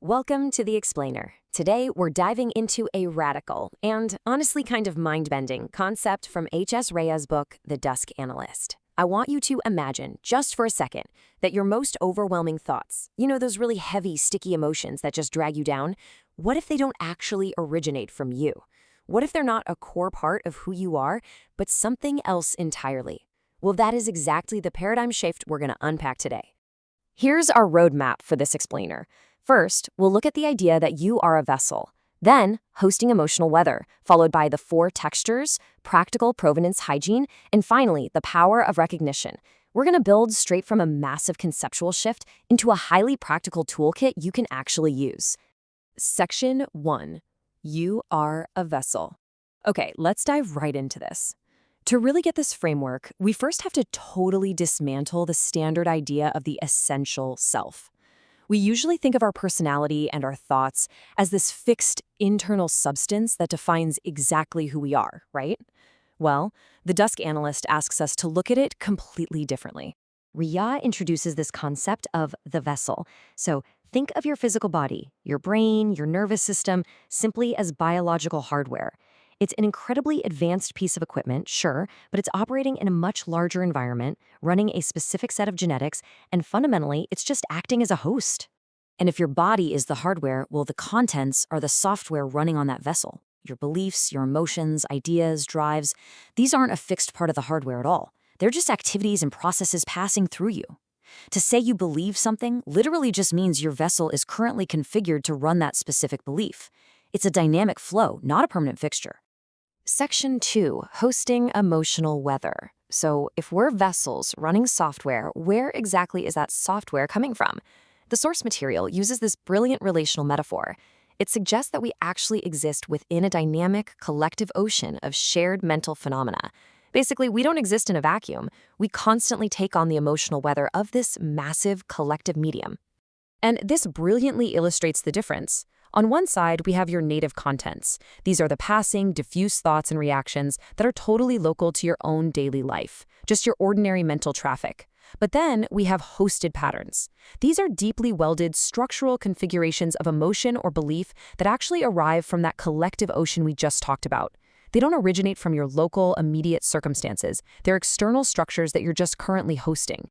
Welcome to The Explainer. Today, we're diving into a radical and honestly kind of mind-bending concept from H.S. Rhea's book, The Dusk Analyst. I want you to imagine, just for a second, that your most overwhelming thoughts, those really heavy, sticky emotions that just drag you down, what if they don't actually originate from you? What if they're not a core part of who you are, but something else entirely? Well, that is exactly the paradigm shift we're going to unpack today. Here's our roadmap for this explainer. First, we'll look at the idea that you are a vessel. Then, hosting emotional weather, followed by the 4 textures, practical provenance hygiene, and finally, the power of recognition. We're going to build straight from a massive conceptual shift into a highly practical toolkit you can actually use. Section 1. You are a vessel. Okay, let's dive right into this. To really get this framework, we first have to totally dismantle the standard idea of the essential self. We usually think of our personality and our thoughts as this fixed internal substance that defines exactly who we are, right? Well, the Dusk Analyst asks us to look at it completely differently. Rhea introduces this concept of the vessel. So think of your physical body, your brain, your nervous system, simply as biological hardware. It's an incredibly advanced piece of equipment, sure, but it's operating in a much larger environment, running a specific set of genetics, and fundamentally, it's just acting as a host. And if your body is the hardware, well, the contents are the software running on that vessel. Your beliefs, your emotions, ideas, drives, these aren't a fixed part of the hardware at all. They're just activities and processes passing through you. To say you believe something literally just means your vessel is currently configured to run that specific belief. It's a dynamic flow, not a permanent fixture. Section 2, hosting emotional weather. So if we're vessels running software, where exactly is that software coming from? The source material uses this brilliant relational metaphor. It suggests that we actually exist within a dynamic, collective ocean of shared mental phenomena. Basically, we don't exist in a vacuum. We constantly take on the emotional weather of this massive collective medium. And this brilliantly illustrates the difference. On one side, we have your native contents. These are the passing, diffuse thoughts and reactions that are totally local to your own daily life, just your ordinary mental traffic. But then we have hosted patterns. These are deeply welded structural configurations of emotion or belief that actually arrive from that collective ocean we just talked about. They don't originate from your local, immediate circumstances. They're external structures that you're just currently hosting.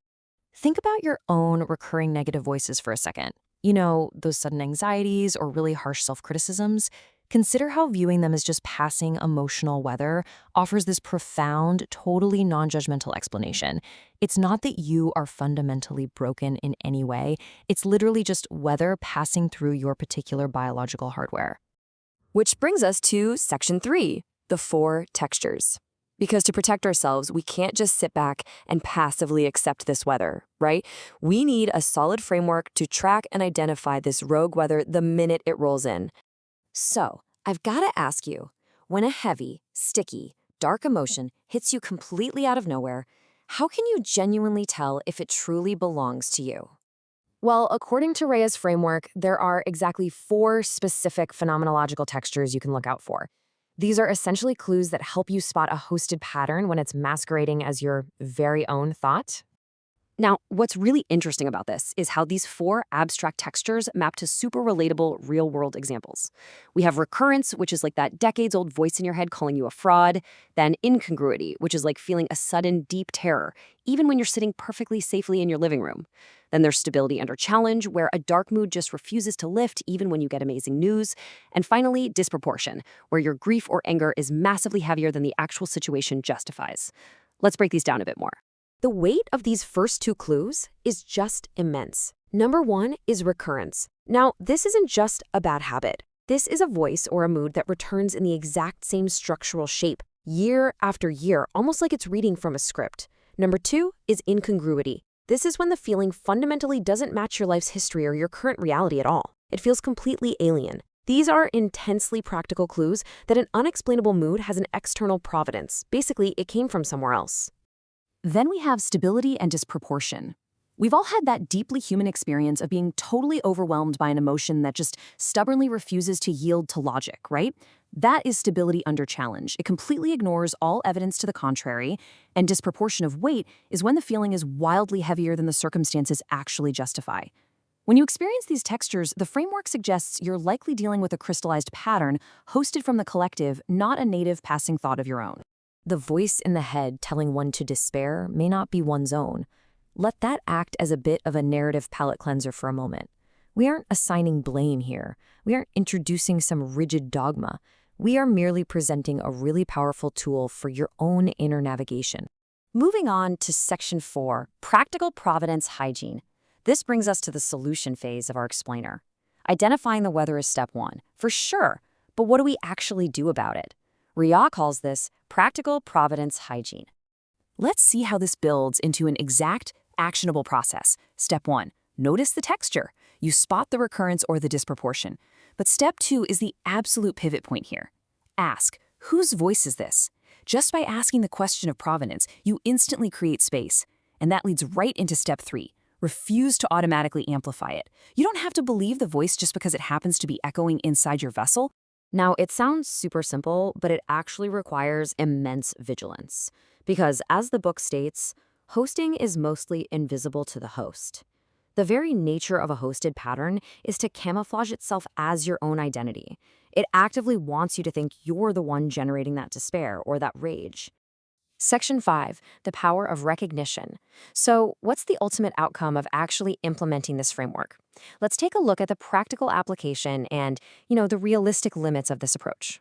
Think about your own recurring negative voices for a second. Those sudden anxieties or really harsh self-criticisms. Consider how viewing them as just passing emotional weather offers this profound, totally non-judgmental explanation. It's not that you are fundamentally broken in any way. It's literally just weather passing through your particular biological hardware. Which brings us to Section 3, the 4 textures. Because to protect ourselves, we can't just sit back and passively accept this weather, right? We need a solid framework to track and identify this rogue weather the minute it rolls in. So, I've got to ask you, when a heavy, sticky, dark emotion hits you completely out of nowhere, how can you genuinely tell if it truly belongs to you? Well, according to Rhea's framework, there are exactly 4 specific phenomenological textures you can look out for. These are essentially clues that help you spot a hosted pattern when it's masquerading as your very own thought. Now, what's really interesting about this is how these 4 abstract textures map to super relatable real-world examples. We have recurrence, which is like that decades-old voice in your head calling you a fraud. Then incongruity, which is like feeling a sudden deep terror, even when you're sitting perfectly safely in your living room. Then there's stability under challenge, where a dark mood just refuses to lift even when you get amazing news. And finally, disproportion, where your grief or anger is massively heavier than the actual situation justifies. Let's break these down a bit more. The weight of these first 2 clues is just immense. Number 1 is recurrence. Now, this isn't just a bad habit. This is a voice or a mood that returns in the exact same structural shape, year after year, almost like it's reading from a script. Number 2 is incongruity. This is when the feeling fundamentally doesn't match your life's history or your current reality at all. It feels completely alien. These are intensely practical clues that an unexplainable mood has an external provenance. Basically, it came from somewhere else. Then we have stability and disproportion. We've all had that deeply human experience of being totally overwhelmed by an emotion that just stubbornly refuses to yield to logic, right? That is stability under challenge. It completely ignores all evidence to the contrary, and disproportion of weight is when the feeling is wildly heavier than the circumstances actually justify. When you experience these textures, the framework suggests you're likely dealing with a crystallized pattern hosted from the collective, not a native passing thought of your own. The voice in the head telling one to despair may not be one's own. Let that act as a bit of a narrative palate cleanser for a moment. We aren't assigning blame here. We aren't introducing some rigid dogma. We are merely presenting a really powerful tool for your own inner navigation. Moving on to Section 4, Practical Provenance Hygiene. This brings us to the solution phase of our explainer. Identifying the weather is step 1, for sure, but what do we actually do about it? Ria calls this practical provenance hygiene. Let's see how this builds into an exact, actionable process. Step 1, notice the texture. You spot the recurrence or the disproportion. But step 2 is the absolute pivot point here. Ask, whose voice is this? Just by asking the question of provenance, you instantly create space. And that leads right into step 3. Refuse to automatically amplify it. You don't have to believe the voice just because it happens to be echoing inside your vessel. Now, it sounds super simple, but it actually requires immense vigilance. Because as the book states, hosting is mostly invisible to the host. The very nature of a hosted pattern is to camouflage itself as your own identity. It actively wants you to think you're the one generating that despair or that rage. Section 5, the power of recognition. So, what's the ultimate outcome of actually implementing this framework? Let's take a look at the practical application and, the realistic limits of this approach.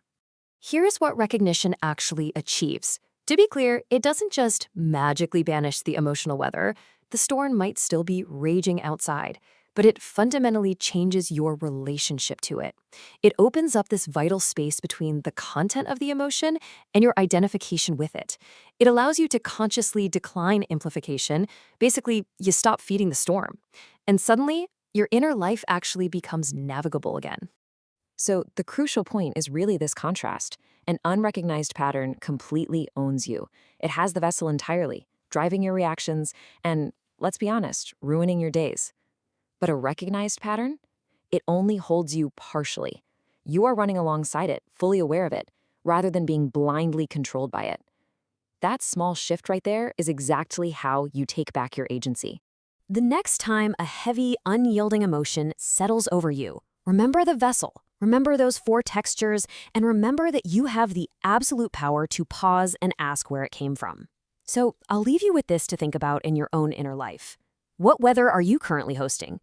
Here's what recognition actually achieves. To be clear, it doesn't just magically banish the emotional weather. The storm might still be raging outside, but it fundamentally changes your relationship to it. It opens up this vital space between the content of the emotion and your identification with it. It allows you to consciously decline amplification. Basically, you stop feeding the storm. And suddenly, your inner life actually becomes navigable again. So the crucial point is really this contrast. An unrecognized pattern completely owns you. It has the vessel entirely, driving your reactions and, let's be honest, ruining your days. But a recognized pattern? It only holds you partially. You are running alongside it, fully aware of it, rather than being blindly controlled by it. That small shift right there is exactly how you take back your agency. The next time a heavy, unyielding emotion settles over you, remember the vessel, remember those 4 textures, and remember that you have the absolute power to pause and ask where it came from. So I'll leave you with this to think about in your own inner life. What weather are you currently hosting?